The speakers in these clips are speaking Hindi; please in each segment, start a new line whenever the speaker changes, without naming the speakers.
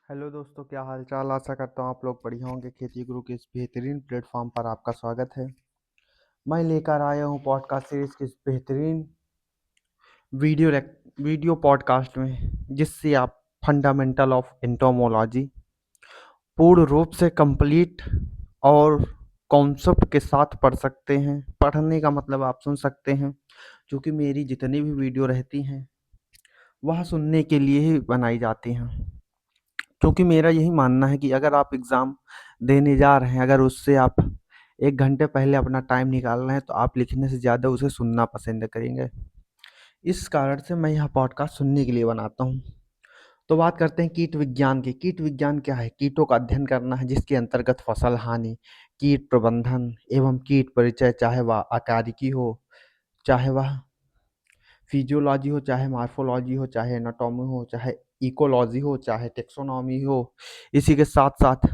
हेलो दोस्तों, क्या हाल चाल। आशा करता हूँ आप लोग बढ़िया होंगे। खेती गुरु के इस बेहतरीन प्लेटफॉर्म पर आपका स्वागत है। मैं लेकर आया हूँ पॉडकास्ट सीरीज के इस बेहतरीन वीडियो वीडियो पॉडकास्ट में, जिससे आप फंडामेंटल ऑफ एंटोमोलॉजी पूर्ण रूप से कंप्लीट और कॉन्सेप्ट के साथ पढ़ सकते हैं। पढ़ने का मतलब आप सुन सकते हैं, क्योंकि मेरी जितनी भी वीडियो रहती हैं वह सुनने के लिए ही बनाई जाती हैं। क्योंकि मेरा यही मानना है कि अगर आप एग्ज़ाम देने जा रहे हैं, अगर उससे आप 1 घंटे पहले अपना टाइम निकाल रहे हैं, तो आप लिखने से ज़्यादा उसे सुनना पसंद करेंगे। इस कारण से मैं यह पॉडकास्ट सुनने के लिए बनाता हूँ। तो बात करते हैं कीट विज्ञान की। कीट विज्ञान क्या है? कीटों का अध्ययन करना है, जिसके अंतर्गत फसल हानि, कीट प्रबंधन एवं कीट परिचय, चाहे वह आकारिकी हो, चाहे वह फिजियोलॉजी हो, चाहे मॉर्फोलॉजी हो, चाहे एनाटॉमी हो, चाहे इकोलॉजी हो, चाहे टेक्सोनॉमी हो। इसी के साथ-साथ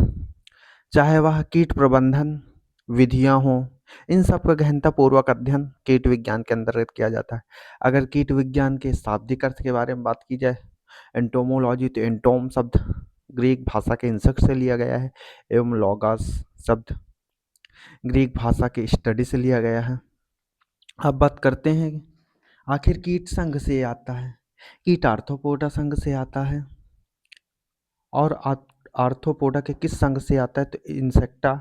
चाहे वह कीट प्रबंधन विधियाँ हों, इन सब का गहनतापूर्वक अध्ययन कीट विज्ञान के अंतर्गत किया जाता है। अगर कीट विज्ञान के शाब्दिक अर्थ के बारे में बात की जाए, एंटोमोलॉजी, तो एंटोम शब्द ग्रीक भाषा के इंसेक्ट से लिया गया है एवं लॉगस शब्द ग्रीक भाषा के स्टडी से लिया गया है। अब बात करते हैं आखिर कीट संघ से आता है। कीट आर्थ्रोपोडा संघ से आता है। और आर्थ्रोपोडा के किस संघ से आता है? तो इंसेक्टा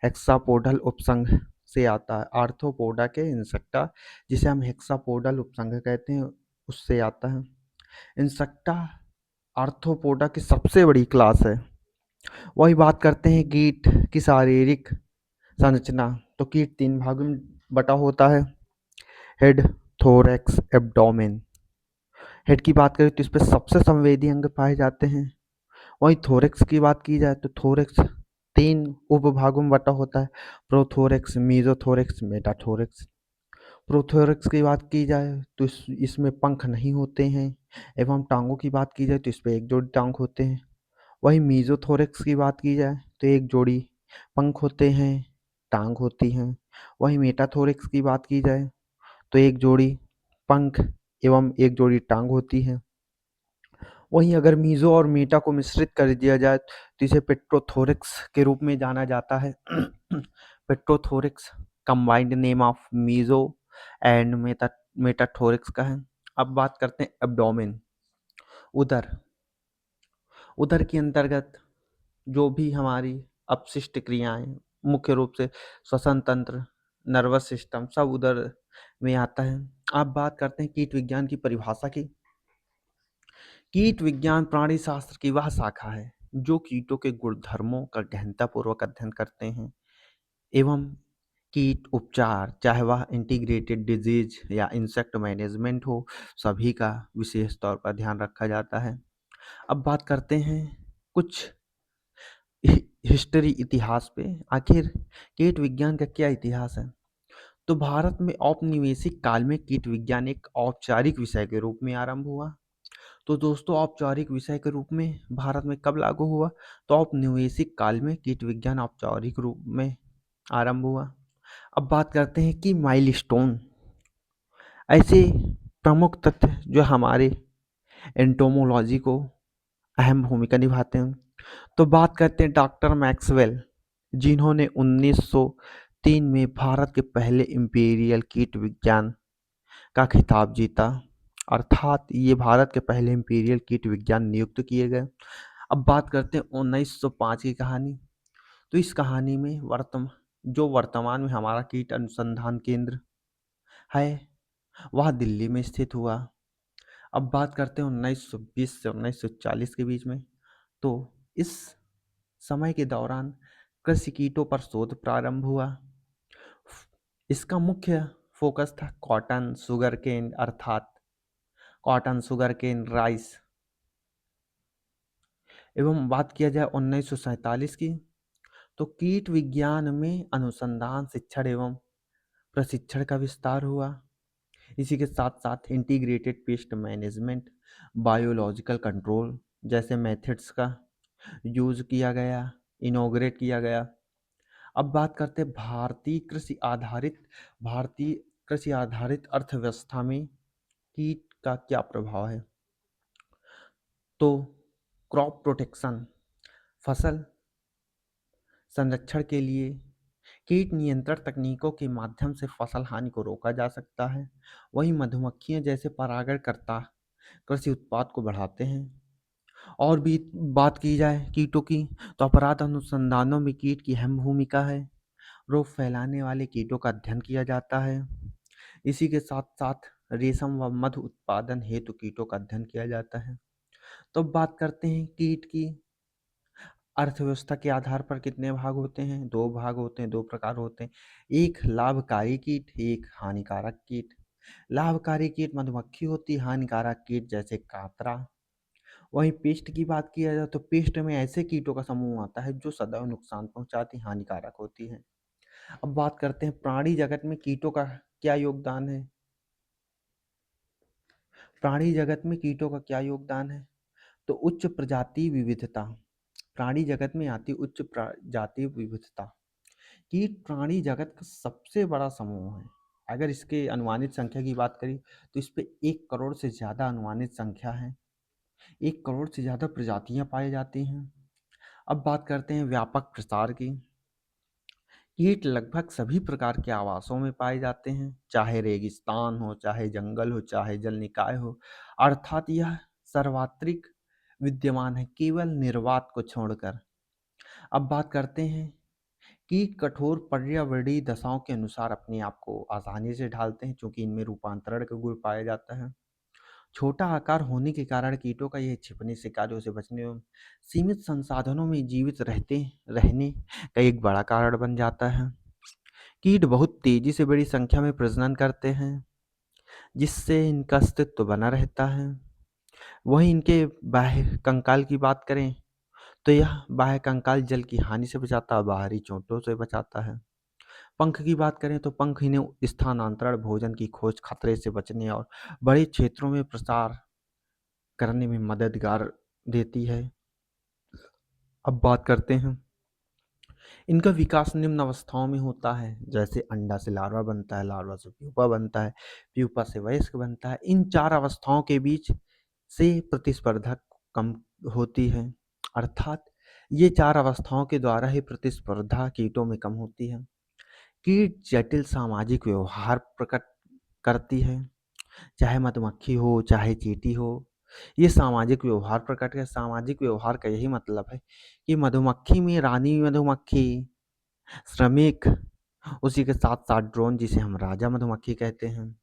हेक्सापोडल उपसंघ से आता है। आर्थ्रोपोडा के इंसेक्टा, जिसे हम हेक्सापोडल उपसंघ कहते हैं, उससे आता है। इंसेक्टा आर्थ्रोपोडा की सबसे बड़ी क्लास है। वही बात करते हैं कीट की शारीरिक संरचना। तो कीट 3 भागों में बटा होता है: हेड, थोरैक्स, एब्डोमेन। हेड की बात करें तो इस पे सबसे संवेदी अंग पाए जाते हैं। वहीं थोरैक्स की बात की जाए तो थोरैक्स 3 उपभागों में बटा होता है: प्रोथोरैक्स, मेसोथोरैक्स, मेटाथोरैक्स। प्रोथोरैक्स की बात की जाए तो इसमें पंख नहीं होते हैं, एवं टांगों की बात की जाए तो इस पे एक जोड़ी टांग होते हैं। वहीं मेसोथोरैक्स की बात की जाए तो एक जोड़ी पंख होते हैं, टांग होती हैं। वहीं मेटाथोरैक्स की बात की जाए तो एक जोड़ी पंख एवं एक जोड़ी टांग होती है। वहीं अगर मीज़ो और मीटा को मिश्रित कर दिया जाए तो इसे पेट्रोथोरैक्स के रूप में जाना जाता है। Prothorax combined name of meso and metathorax का है। अब बात करते हैं एब्डोमेन, उदर। उदर के अंतर्गत जो भी हमारी अपशिष्ट क्रियाएं, मुख्य रूप से श्वसन तंत्र, नर्वस सिस्टम, सब उदर में आता है। अब बात करते हैं कीट विज्ञान की परिभाषा की। कीट विज्ञान प्राणी शास्त्र की वह शाखा है जो कीटों के गुणधर्मों का गहनतापूर्वक अध्ययन करते हैं एवं कीट उपचार, चाहे वह इंटीग्रेटेड डिजीज या इंसेक्ट मैनेजमेंट हो, सभी का विशेष तौर पर ध्यान रखा जाता है। अब बात करते हैं कुछ हिस्ट्री, इतिहास पे। आखिर कीट विज्ञान का क्या इतिहास है? तो भारत में औपनिवेशिक काल में कीट विज्ञान एक औपचारिक विषय के रूप में आरंभ हुआ। तो दोस्तों, औपचारिक विषय के रूप में भारत में कब लागू हुआ? तो औपनिवेशिक काल में कीट विज्ञान औपचारिक रूप में आरंभ हुआ। अब बात करते हैं कि माइलस्टोन, ऐसे प्रमुख तथ्य जो हमारे एंटोमोलॉजी को अहम भूमिका निभाते हैं। तो बात करते हैं डॉक्टर मैक्सवेल, जिन्होंने 1903 में भारत के पहले इंपीरियल कीट विज्ञान का खिताब जीता। अर्थात ये भारत के पहले इंपीरियल कीट विज्ञान नियुक्त किए गए। अब बात करते हैं 1905 की कहानी। तो इस कहानी में वर्तमान में हमारा कीट अनुसंधान केंद्र है, वह दिल्ली में स्थित हुआ। अब बात करते हैं 1920 से 1940 के बीच में। तो इस समय के दौरान कृषि कीटों पर शोध प्रारंभ हुआ। इसका मुख्य फोकस था कॉटन, शुगर केन, अर्थात कॉटन, शुगर केन, राइस। एवं बात किया जाए 1947 की, तो कीट विज्ञान में अनुसंधान, शिक्षण एवं प्रशिक्षण का विस्तार हुआ। इसी के साथ साथ integrated pest management, biological control जैसे मेथड्स का यूज किया गया, इनोग्रेट किया गया। अब बात करते हैं भारतीय कृषि आधारित अर्थव्यवस्था में कीट का क्या प्रभाव है। तो क्रॉप प्रोटेक्शन, फसल संरक्षण के लिए कीट नियंत्रण तकनीकों के माध्यम से फसल हानि को रोका जा सकता है। वहीं मधुमक्खियां जैसे परागणकर्ता कृषि उत्पाद को बढ़ाते हैं। और भी बात की जाए कीटों की, तो अपराध अनुसंधानों में कीट की अहम भूमिका है। रोग फैलाने वाले कीटों का अध्ययन किया जाता है। इसी के साथ साथ रेशम व मधु उत्पादन हेतु कीटों का अध्ययन किया जाता है। तो अब बात करते हैं कीट की। अर्थव्यवस्था के आधार पर कितने भाग होते हैं? दो भाग होते हैं, दो प्रकार होते हैं। एक लाभकारी कीट, एक हानिकारक कीट। लाभकारी कीट मधुमक्खी होती है, हानिकारक कीट जैसे कातरा। वहीं पेस्ट की बात किया जाए तो पेस्ट में ऐसे कीटों का समूह आता है जो सदैव नुकसान पहुंचाती, हानिकारक होती है। अब बात करते हैं प्राणी जगत में कीटों का क्या योगदान है। प्राणी जगत में कीटों का क्या योगदान है? तो उच्च प्रजाति विविधता। प्राणी जगत में आती उच्च प्रजाति विविधता। कीट प्राणी जगत का सबसे बड़ा समूह है। अगर इसके अनुमानित संख्या की बात करें तो इस पे 1 करोड़ से ज़्यादा अनुमानित संख्या है। 1 करोड़ से ज़्यादा प्रजातियां पाई जाती हैं। अब बात करते हैं व्यापक प्रसार की। कीट लगभग सभी प्रकार के आवासों में पाए जाते हैं, चाहे रेगिस्तान हो, चाहे जंगल हो, चाहे जल निकाय हो। अर्थात यह सर्वात्रिक विद्यमान है, केवल निर्वात को छोड़कर। अब बात करते हैं कीट कठोर पर्यावरणीय दशाओं के अनुसार अपने आप को आसानी से ढालते हैं, क्योंकि इनमें रूपांतरण का गुण पाया जाता है। छोटा आकार होने के कारण कीटों का यह छिपने, शिकारियों से बचने एवं सीमित संसाधनों में जीवित रहने का एक बड़ा कारण बन जाता है। कीट बहुत तेजी से बड़ी संख्या में प्रजनन करते हैं, जिससे इनका अस्तित्व बना रहता है। वहीं इनके बाह्य कंकाल की बात करें तो यह बाह्य कंकाल जल की हानि से बचाता है, बाहरी चोटों से बचाता है। पंख की बात करें तो पंख इन्हें स्थानांतरण, भोजन की खोज, खतरे से बचने और बड़े क्षेत्रों में प्रसार करने में मददगार देती है। अब बात करते हैं इनका विकास निम्न अवस्थाओं में होता है, जैसे अंडा से लार्वा बनता है, लार्वा से प्यूपा बनता है, प्यूपा से वयस्क बनता है। इन 4 अवस्थाओं के बीच से प्रतिस्पर्धा कम होती है, अर्थात ये 4 अवस्थाओं के द्वारा ही प्रतिस्पर्धा कीटों में कम होती है। कीट जटिल सामाजिक व्यवहार प्रकट करती है, चाहे मधुमक्खी हो, चाहे चींटी हो। ये सामाजिक व्यवहार प्रकट है। सामाजिक व्यवहार का यही मतलब है कि मधुमक्खी में रानी मधुमक्खी, श्रमिक, उसी के साथ साथ ड्रोन जिसे हम राजा मधुमक्खी कहते हैं,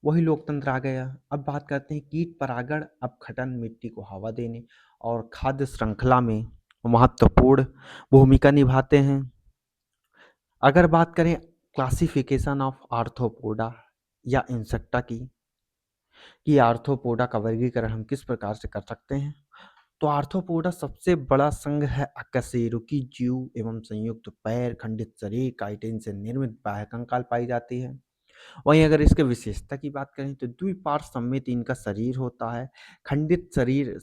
वही लोकतंत्र आ गया। अब बात करते हैं कीट परागण अपघटन, मिट्टी को हवा देने और खाद्य श्रृंखला में महत्वपूर्ण भूमिका निभाते हैं। अगर बात करें क्लासिफिकेशन ऑफ आर्थ्रोपोडा या इंसेक्टा की, कि आर्थ्रोपोडा का वर्गीकरण हम किस प्रकार से कर सकते हैं, तो आर्थ्रोपोडा सबसे बड़ा संघ है अकशेरुकी जीव एवं संयुक्त पैर, खंडित शरीर, काइटिन से निर्मित बाह्य कंकाल पाई जाती है। वहीं अगर इसके विशेषता की बात करें तो द्विपार्श्व सममित इनका शरीर होता है, खंडित शरीर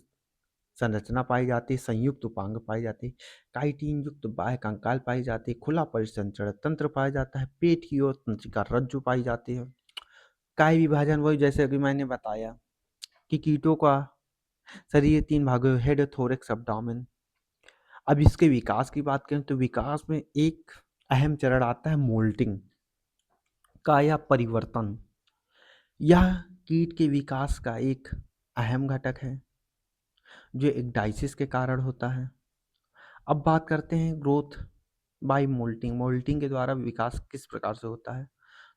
संरचना पाई जाती है, संयुक्त उपांग पाई जाती है, काइटिन युक्त बाह्य कंकाल पाई जाती है, खुला परिसंचरण तंत्र पाया जाता है, पेट की ओर तंत्रिका रज्जु पाई जाती है। काय विभाजन वही जैसे अभी मैंने बताया कि कीटों का शरीर 3 भागों में, हेड, थोरैक्स, एब्डोमेन। अब इसके विकास की बात करें तो विकास में एक अहम चरण आता है मोल्टिंग, काया परिवर्तन। यह कीट के विकास का एक अहम घटक है जो एक डाइसिस के कारण होता है। अब बात करते हैं ग्रोथ बाय मोल्टिंग। मोल्टिंग के द्वारा विकास किस प्रकार से होता है,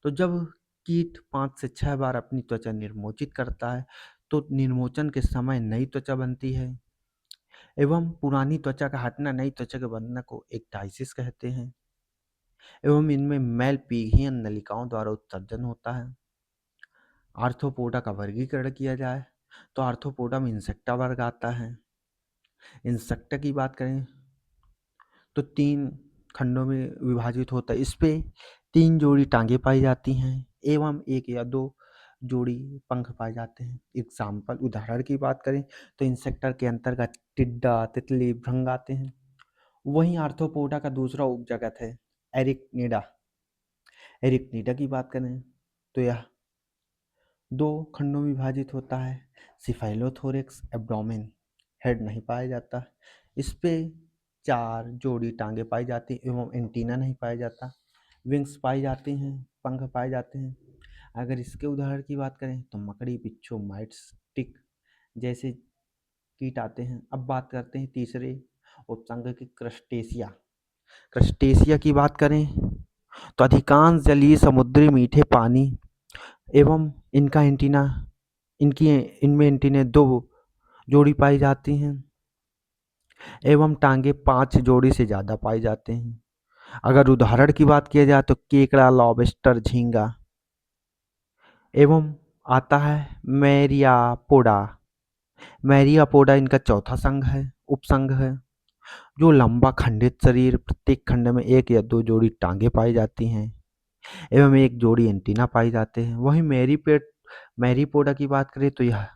तो जब कीट 5 से 6 बार अपनी त्वचा निर्मोचित करता है तो निर्मोचन के समय नई त्वचा बनती है, एवं पुरानी त्वचा का हटना नई त्वचा के बनने को एक डाइसिस कहते हैं। एवं इनमें मैलपीघियन नलिकाओं द्वारा उत्सर्जन होता है। आर्थ्रोपोडा का वर्गीकरण किया जाए तो आर्थ्रोपोडा में इंसेक्टा वर्ग आता है। इंसेक्टा की बात करें तो 3 खंडों में विभाजित होता है। इस पे 3 जोड़ी टांगे पाई जाती हैं एवं 1 या 2 जोड़ी पंख पाए जाते हैं। एग्जाम्पल, उदाहरण की बात करें तो इंसेक्टर के अंतर्गत टिड्डा, तितली, भृंग आते हैं। वहीं आर्थ्रोपोडा का दूसरा उपजगत है एरिक्निडा। एरिक्निडा की बात करें तो यह 2 खंडों में विभाजित होता है, सिफाइलोथोरैक्स, एब्डोमेन। हेड नहीं पाया जाता। इस पे 4 जोड़ी टांगे पाई जाती हैं एवं एंटीना नहीं पाया जाता। विंग्स पाई जाती हैं, पंख पाए जाते हैं। अगर इसके उदाहरण की बात करें तो मकड़ी, बिच्छू, माइट्स, टिक जैसे कीट आते हैं। अब बात करते हैं तीसरे उपसंग की, क्रस्टेशिया। क्रस्टेशिया की बात करें तो अधिकांश जलीय, समुद्री, मीठे पानी एवं इनका एंटीना इनकी इनमें एंटीने 2 जोड़ी पाई जाती हैं एवं टांगे 5 जोड़ी से ज़्यादा पाए जाते हैं। अगर उदाहरण की बात किया जाए तो केकड़ा, लॉबस्टर, झींगा एवं आता है मैरियापोडा। मैरियापोडा इनका चौथा संघ है, उपसंघ है, जो लंबा खंडित शरीर, प्रत्येक खंड में 1 या 2 जोड़ी टांगे पाई जाती हैं एवं 1 जोड़ी एंटीना पाए जाते हैं। वहीं मैरीपोडा की बात करें तो यह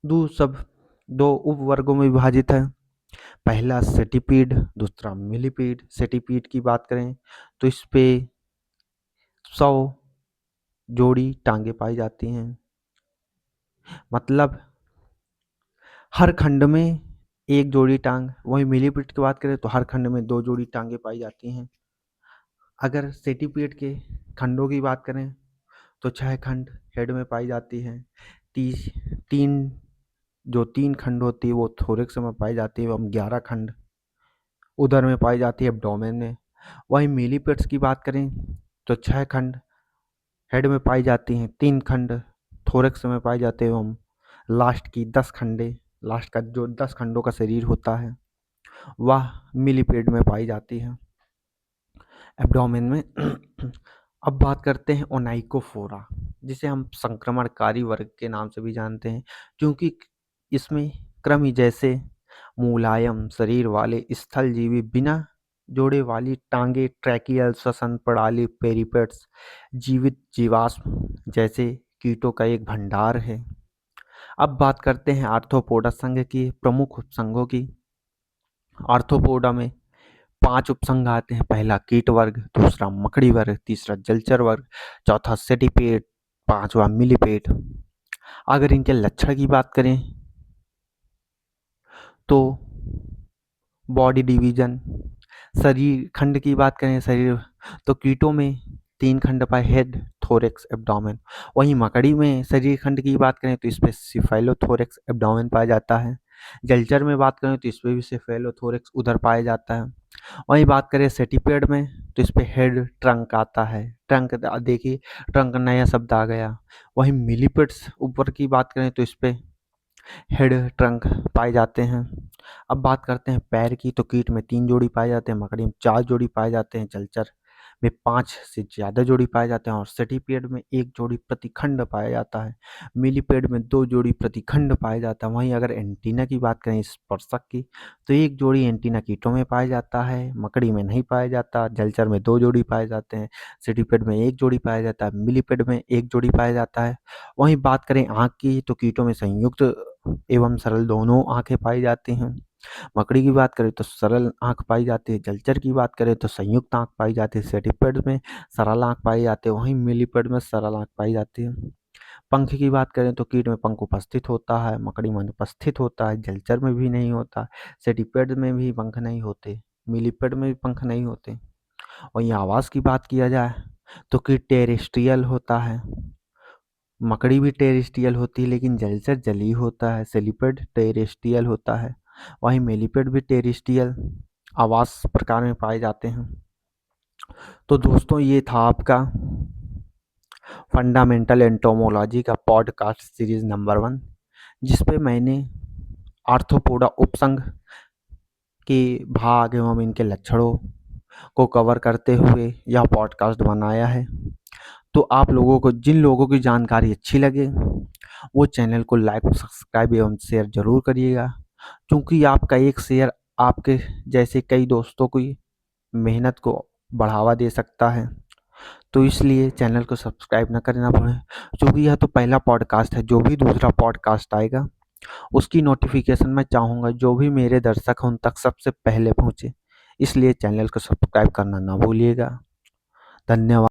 दो उपवर्गों में विभाजित है। पहला सेटिपीड, दूसरा मिलीपीड। सेटिपीड की बात करें तो इस पे 100 जोड़ी टांगे पाई जाती हैं, मतलब हर खंड में 1 जोड़ी टांग। वहीं मिलीपीड की बात करें तो हर खंड में 2 जोड़ी टांगे पाई जाती हैं। अगर सेटिपीड के खंडों की बात करें तो 6 खंड हेड में पाई जाती हैं। तीन जो 3 खंड होती है वो थोरैक्स में पाई जाती है एवं 11 खंड उदर में पाई जाती है, एब्डोमेन में। वहीं मिलीपीड्स की बात करें तो 6 खंड हेड में पाई जाती हैं, 3 खंड थोरैक्स में पाए जाते हैं एवं लास्ट का जो 10 खंडों का शरीर होता है वह मिलीपीड में पाई जाती है, एब्डोमेन में। अब बात करते हैं ओनाइकोफोरा, जिसे हम संक्रमणकारी वर्ग के नाम से भी जानते हैं, क्योंकि इसमें कृमि जैसे मुलायम शरीर वाले स्थलजीवी, बिना जोड़े वाली टांगे, ट्रैकियल श्वसन प्रणाली, पेरिपेट्स, जीवित जीवाश्म जैसे कीटों का एक भंडार है। अब बात करते हैं आर्थ्रोपोडा संघ की, प्रमुख उपसंघों की। आर्थ्रोपोडा में 5 उपसंघ आते हैं। पहला कीट वर्ग, दूसरा मकड़ी वर्ग, तीसरा जलचर वर्ग, चौथा सेटिपेड, 5वां मिलीपेड। अगर इनके लक्षण की बात करें तो बॉडी डिवीजन, शरीर खंड की बात करें शरीर तो कीटों में 3 खंड पाए, हेड, थोरैक्स, एब्डोमेन। वहीं मकड़ी में शरीर खंड की बात करें तो इसमें सिफेलोथोरैक्स, एब्डोमेन पाया जाता है। जलचर में बात करें तो इसमें भी सिफेलोथोरैक्स उधर पाया जाता है। वहीं बात करें सेटिपेड में तो इस पे हेड, ट्रंक आता है। ट्रंक देखिए, ट्रंक नया शब्द आ गया। वहीं मिलीपेड्स ऊपर की बात करें तो इस पे हेड, ट्रंक पाए जाते हैं। अब बात करते हैं पैर की, तो कीट में 3 जोड़ी पाए जाते हैं, मकड़ी में 4 जोड़ी पाए जाते हैं, जलचर में 5 से ज़्यादा जोड़ी पाए जाते हैं और सेटिपेड में 1 जोड़ी प्रतिखंड पाया जाता है। मिलीपेड में 2 जोड़ी प्रतिखंड पाया जाता है। वहीं अगर एंटीना की बात करें स्पर्शक की तो 1 जोड़ी एंटीना कीटों में पाया जाता है, मकड़ी में नहीं पाया जाता। जलचर में 2 जोड़ी पाए जाते हैं, सेटिपेड में 1 जोड़ी पाया जाता है, मिलीपेड में 1 जोड़ी पाया जाता है। वहीं बात करें आँख की तो कीटों में संयुक्त एवं सरल दोनों आंखें पाई जाती हैं। मकड़ी की बात करें तो सरल आंख पाई जाती है, जलचर की बात करें तो संयुक्त आंख पाई जाती है, सेटिपेड में सरल आंख पाई जाती है, वहीं मिलीपेड में सरल आंख पाई जाती है। पंख की बात करें तो कीट में पंख उपस्थित होता है, मकड़ी में अनुपस्थित होता है, जलचर में भी नहीं होता, सेटिपेड में भी पंख नहीं होते, मिलीपेड में भी पंख नहीं होते। वहीं आवाज़ की बात किया जाए तो कीट टेरेस्ट्रियल होता है, मकड़ी भी टेरेस्ट्रियल होती है लेकिन जलचर जलीय होता है, सेलिपेड टेरेस्ट्रियल होता है, वहीं मेलिपेड भी टेरेस्ट्रियल आवास प्रकार में पाए जाते हैं। तो दोस्तों ये था आपका फंडामेंटल एंटोमोलॉजी का पॉडकास्ट सीरीज नंबर 1, जिसपे मैंने आर्थ्रोपोडा उपसंघ के भाग एवं इनके लक्षणों को कवर करते हुए यह पॉडकास्ट बनाया है। तो आप लोगों को, जिन लोगों की जानकारी अच्छी लगे वो चैनल को लाइक, सब्सक्राइब एवं शेयर जरूर करिएगा, क्योंकि आपका एक शेयर आपके जैसे कई दोस्तों की मेहनत को बढ़ावा दे सकता है। तो इसलिए चैनल को सब्सक्राइब ना करना भूलें, क्योंकि यह तो पहला पॉडकास्ट है। जो भी दूसरा पॉडकास्ट आएगा उसकी नोटिफिकेशन मैं चाहूँगा जो भी मेरे दर्शक हैं उन तक सबसे पहले पहुँचे, इसलिए चैनल को सब्सक्राइब करना ना भूलिएगा। धन्यवाद।